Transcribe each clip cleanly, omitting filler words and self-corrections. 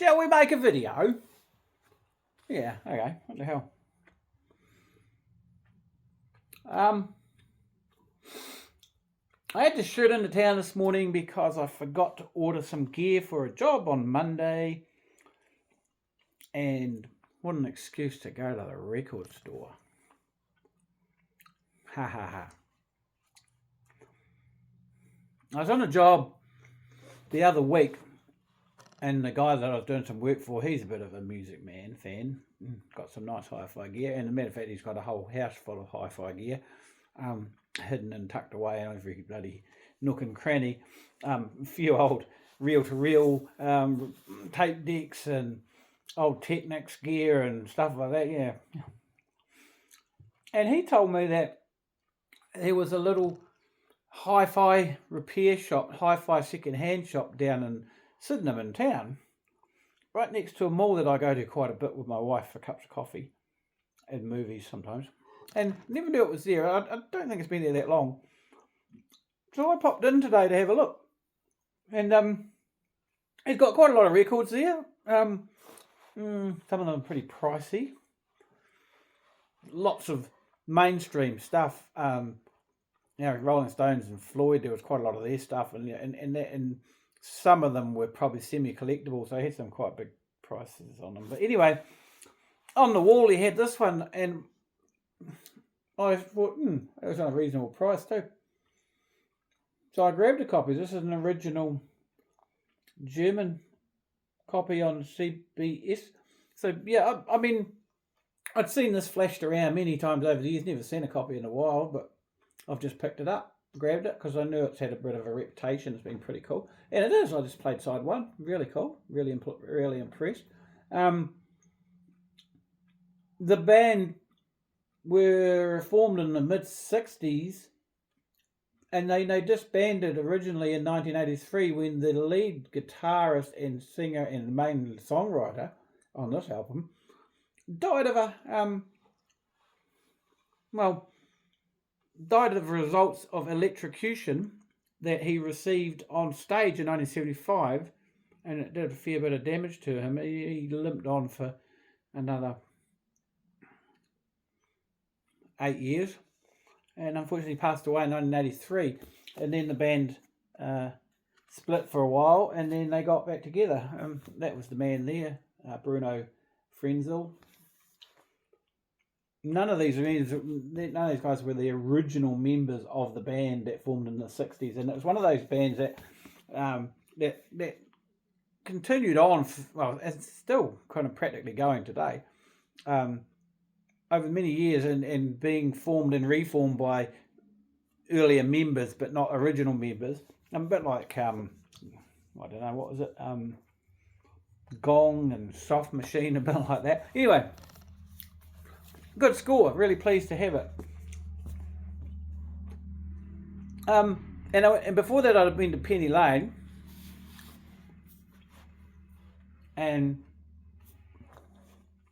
Shall we make a video? Yeah, okay, what the hell? I had to shoot into town this morning because I forgot to order some gear for a job on Monday. And what an excuse to go to the record store. Ha ha ha. I was on a job the other week, and the guy that I was doing some work for, he's a bit of a music fan. Got some nice hi-fi gear, and as a matter of fact, he's got a whole house full of hi-fi gear, hidden and tucked away in every bloody nook and cranny. A few old reel-to-reel tape decks and old Technics gear and stuff like that, yeah. And he told me that there was a little hi-fi repair shop, hi-fi second-hand shop down in Sydenham in town, right next to a mall that I go to quite a bit with my wife for cups of coffee and movies sometimes. And never knew it was there. I don't think it's been there that long. So I popped in today to have a look. And he's got quite a lot of records there. Some of them are pretty pricey. Lots of mainstream stuff. Rolling Stones and Floyd, there was quite a lot of their stuff, and some of them were probably semi-collectible, so he had some quite big prices on them. But anyway, on the wall he had this one, and I thought, it was on a reasonable price too. So I grabbed a copy. This is an original German copy on CBS. So yeah, I mean, I'd seen this flashed around many times over the years, never seen a copy in a while, but I've just picked it up, grabbed it, because I knew it's had a bit of a reputation. It's been pretty cool. And it is. I just played side one. Really cool. Really impressed. The band were formed in the mid-60s, and they disbanded originally in 1983 when the lead guitarist and singer and main songwriter on this album died of results of electrocution that he received on stage in 1975, and it did a fair bit of damage to him. He limped on for another 8 years, and unfortunately passed away in 1983. And then the band split for a while, and then they got back together. That was the man there, Bruno Frenzel. None of these guys were the original members of the band that formed in the 60s, and it was one of those bands that that continued on. It's still kind of practically going today, over many years, and being formed and reformed by earlier members, but not original members. A bit like I don't know, what was it? Gong and Soft Machine, a bit like that. Anyway. Good score, really pleased to have it. And before that, I'd been to Penny Lane, and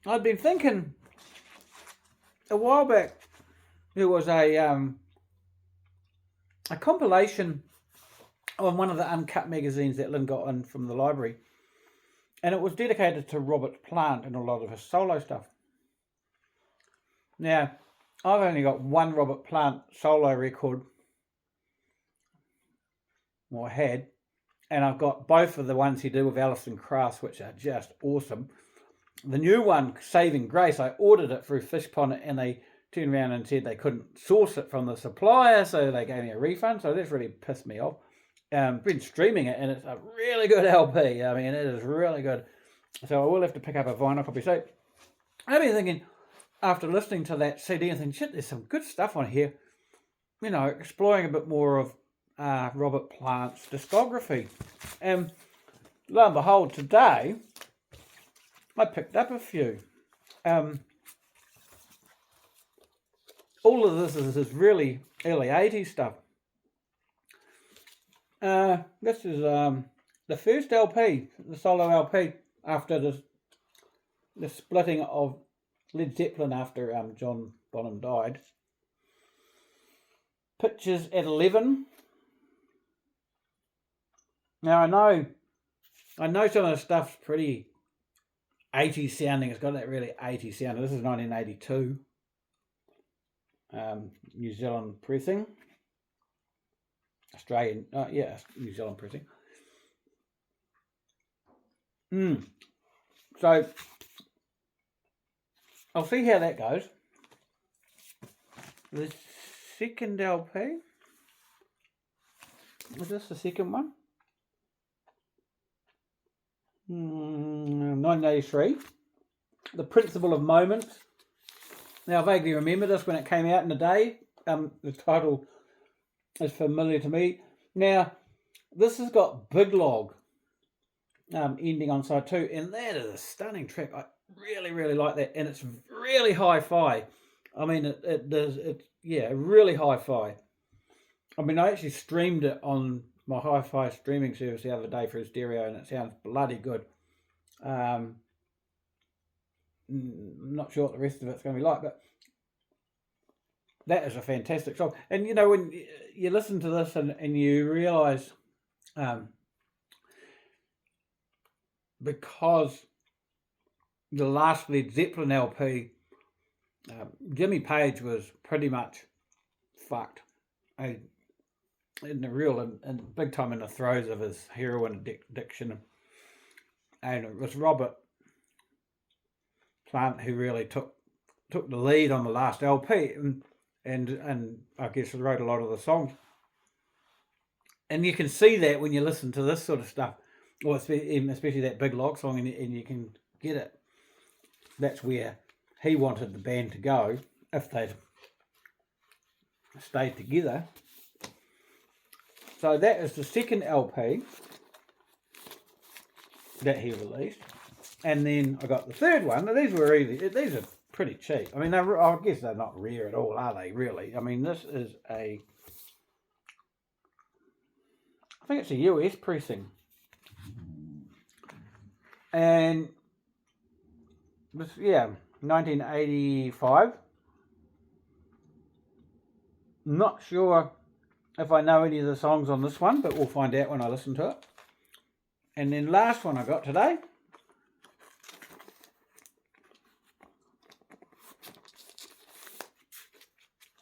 I'd been thinking a while back there was a compilation on one of the uncut magazines that Lynn got in from the library, and it was dedicated to Robert Plant and a lot of his solo stuff. Now, I've only got one Robert Plant solo record, or had, and I've got both of the ones he did with Alison Krauss, which are just awesome. The new one, Saving Grace, I ordered it through Fishpond, and they turned around and said they couldn't source it from the supplier, so they gave me a refund, so that's really pissed me off. Been streaming it, and it's a really good LP. I mean, it is really good. So I will have to pick up a vinyl copy. So I've been thinking, after listening to that CD, and thinking, shit, there's some good stuff on here, exploring a bit more of Robert Plant's discography. And lo and behold, today, I picked up a few. All of this is really early 80s stuff. This is the first LP, the solo LP, after the splitting of Led Zeppelin after John Bonham died. Pictures at 11. Now I know some of the stuff's pretty 80s sounding. It's got that really 80s sound. This is 1982. New Zealand pressing. Australian, yeah, New Zealand pressing. So I'll see how that goes. The second LP. Was this the second one? 1983. The Principle of Moments. Now, I vaguely remember this when it came out in the day. The title is familiar to me. Now, this has got Big Log ending on side 2, and that is a stunning track. I really, really like that, and it's really hi-fi. I mean, it's really hi-fi. I mean, I actually streamed it on my hi-fi streaming service the other day for his stereo, and it sounds bloody good. I'm not sure what the rest of it's going to be like, but that is a fantastic song. And you know, when you listen to this and you realise, because the last Led Zeppelin LP, Jimmy Page was pretty much fucked. In the real and big time in the throes of his heroin addiction, and it was Robert Plant who really took the lead on the last LP, and I guess wrote a lot of the songs. And you can see that when you listen to this sort of stuff, or especially that Big Log song, and you can get it. That's where he wanted the band to go if they'd stayed together. So that is the second LP that he released, and then I got the third one. Now these are pretty cheap. I mean, I guess they're not rare at all, are they? Really? I mean, this is I think it's a US pressing, and this 1985. Not sure if I know any of the songs on this one, but we'll find out when I listen to it. And then last one I got today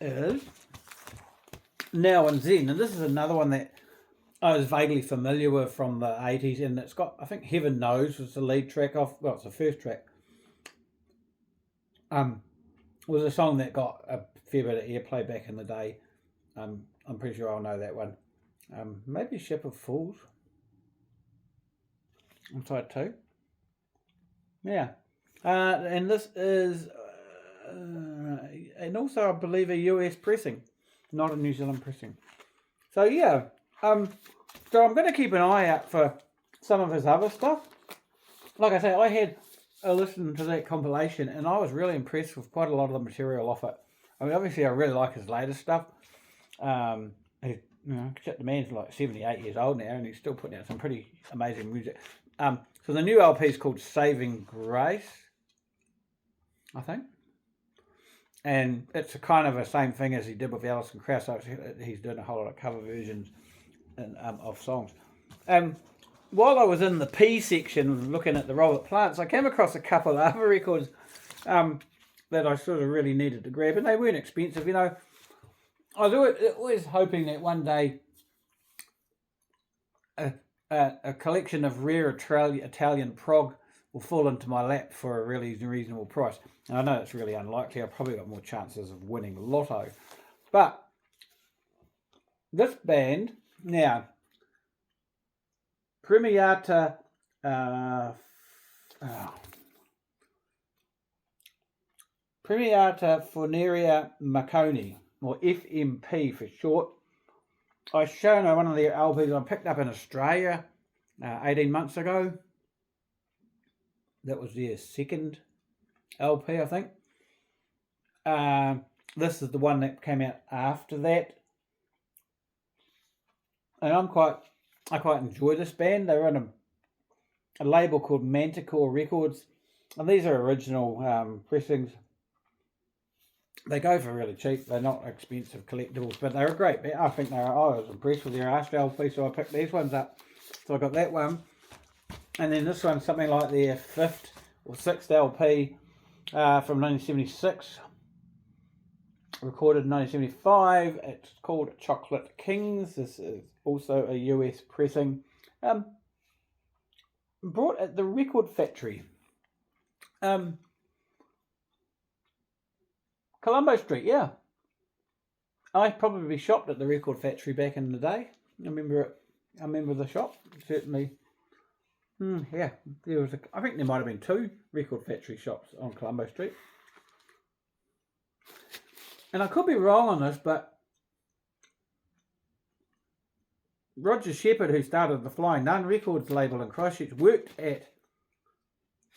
is Now and Then. And this is another one that I was vaguely familiar with from the 80s, and it's got, I think Heaven Knows was the lead track off, well, it's the first track. Was a song that got a fair bit of airplay back in the day. I'm pretty sure I'll know that one. Maybe Ship of Fools on side 2. Yeah. And this is, and also I believe a US pressing, not a New Zealand pressing. So yeah, so I'm going to keep an eye out for some of his other stuff. Like I say, I had a listen to that compilation, and I was really impressed with quite a lot of the material off it. I mean, obviously I really like his latest stuff. The man's like 78 years old now, and he's still putting out some pretty amazing music. So the new LP is called Saving Grace, I think. And it's a kind of the same thing as he did with Alison Krauss. So he's doing a whole lot of cover versions of songs. While I was in the P section looking at the Robert Plants, I came across a couple of other records that I sort of really needed to grab, and they weren't expensive. You know, I was always hoping that one day a collection of rare Italian prog will fall into my lap for a really reasonable price. And I know it's really unlikely. I've probably got more chances of winning lotto. But this band, now, Premiata Funeria Marconi, or FMP for short. I shown one of their LPs I picked up in Australia 18 months ago. That was their second LP, I think. This is the one that came out after that. And I quite enjoy this band. They run a label called Manticore Records. And these are original pressings. They go for really cheap. They're not expensive collectibles, but they're a great band. I think I was impressed with their last LP, so I picked these ones up. So I got that one. And then this one's something like their fifth or 6th LP from 1976. Recorded in 1975. It's called Chocolate Kings. This is also a US pressing. Brought at the Record Factory. Colombo Street, yeah. I probably shopped at the Record Factory back in the day. I remember it. I remember the shop, certainly. Yeah, there was. I think there might have been 2 Record Factory shops on Colombo Street. And I could be wrong on this, but Roger Shepherd, who started the Flying Nun Records label in Christchurch, worked at,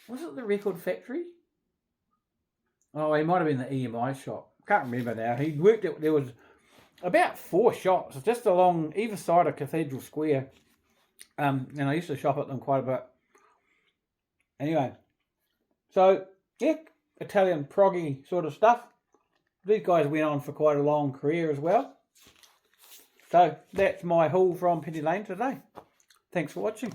was it the Record Factory? Oh, he might have been the EMI shop. Can't remember now. He worked at, there was about 4 shops just along either side of Cathedral Square. And I used to shop at them quite a bit. Anyway, so yeah, Italian proggy sort of stuff. These guys went on for quite a long career as well. So that's my haul from Penny Lane today. Thanks for watching.